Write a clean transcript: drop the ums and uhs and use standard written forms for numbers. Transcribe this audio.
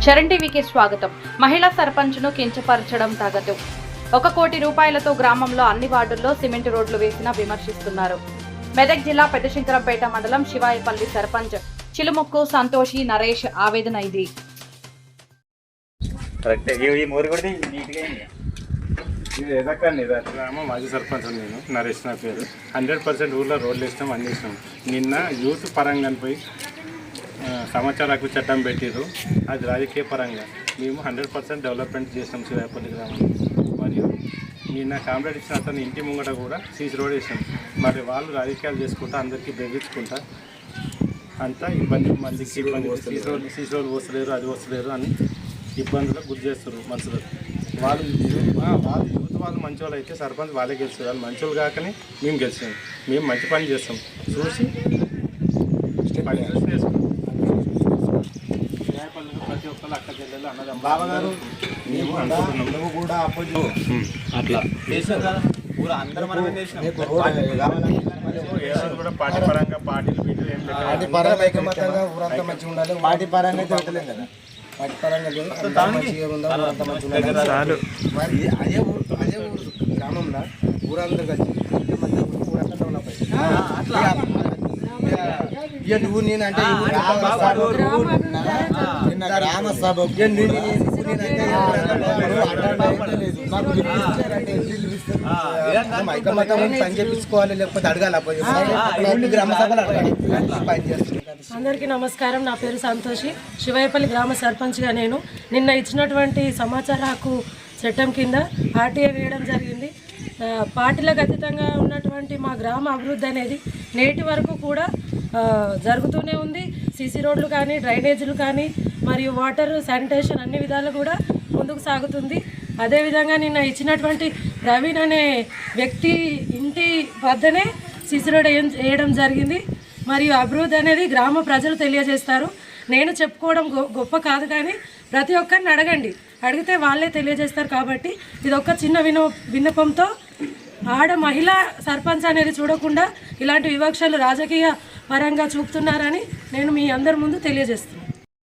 చరణ్ టీవీకి స్వాగతం. మహిళా సర్పంచ్ను కించపరచడం తగదు. 1 కోటి రూపాయలతో గ్రామంలో అన్ని వార్డుల్లో సిమెంట్ రోడ్లు వేసినా విమర్శిస్తున్నారు. మెదక్ జిల్లా పెద్దశంకరంపేట మండలం శివాయపల్లి సర్పంచ్ చిలుముక్కు సంతోషి నరేష్ ఆవేదన ఇది. గ్రామం మాజీ సర్పంచ్ నేను నరేష్ నా పేరు. 100% ఊళ్ళో రోడ్లు వేసినాం, అన్ని వేసినాం. నిన్న యూత్ పరంగా పోయి సమాచార హక్కు చట్టం పెట్టిరు. అది రాజకీయ పరంగా మేము 100% డెవలప్మెంట్ చేసినాం శివాయపల్లి గ్రామం. మరియు నిన్న కాంప్లైంట్ ఇచ్చిన అతను ఇంటి ముంగట కూడా సీసీ రోడ్ వేసాం. మరి వాళ్ళు రాజకీయాలు చేసుకుంటా అందరికీ బెదిరించుకుంటా అంతా ఇబ్బంది, మందికి ఇబ్బంది, సీసీ రోడ్లు వస్తలేరు, అది వస్తలేరు అని ఇబ్బందులకు గురి చేస్తారు మనుషులు. వాళ్ళు యూత్ వాళ్ళు మంచి వాళ్ళు అయితే సర్పంచ్ వాళ్ళే గెలుస్తారు. వాళ్ళు మంచి వాళ్ళు కాకనే మేము గెలిచాం. మేము మంచి పని చేస్తాం, చూసి పని చేసుకుంటాం. శివాయపల్లిలో ప్రతి ఒక్కరు అక్క చెల్లెలు అన్నదమ్ములు బావగారు మేము అనుకుంటున్నాం. నువ్వు కూడా అట్లా కూడా పార్టీ పరంగా పార్టీలు పార్టీ పరంగా అయితే పెట్టలేదు కదా. పార్టీ పరంగా అదే ఊరు గ్రామంలో ఊరందరూ కలిసి నువ్వు నేనంటే గ్రామ సభ పని చేపించుకోవాలి, లేకపోతే అడగాలి. గ్రామ సభలు అడగాలి. అందరికీ నమస్కారం. నా పేరు సంతోషి. శివాయపల్లి గ్రామ సర్పంచ్గా నేను నిన్న ఇచ్చినటువంటి సమాచార హక్కు చట్టం కింద ఆర్టీఏ వేయడం జరిగింది. పార్టీలకు అతీతంగా ఉన్నటువంటి మా గ్రామ అభివృద్ధి అనేది నేటి వరకు కూడా జరుగుతూనే ఉంది. సీసీ రోడ్లు కానీ, డ్రైనేజీలు కానీ, మరియు వాటర్, శానిటేషన్ అన్ని విధాలు కూడా ముందుకు సాగుతుంది. అదేవిధంగా నిన్న ఇచ్చినటువంటి ప్రవీణ్ అనే వ్యక్తి ఇంటి వద్దనే సీసీ రోడ్ వేయడం జరిగింది. మరియు అభివృద్ధి అనేది గ్రామ ప్రజలు తెలియజేస్తారు. నేను చెప్పుకోవడం గొప్ప కాదు, కానీ ప్రతి ఒక్కరిని అడగండి, అడిగితే వాళ్ళే తెలియజేస్తారు. కాబట్టి ఇది ఒక చిన్న విన్నపంతో మహిళా సర్పంచ్ అనేది చూడకుండా ఇలాంటి వివక్షలు రాజకీయ పరంగా చూపుతున్నారని నేను మీ అందరి ముందు తెలియజేస్తున్నాను.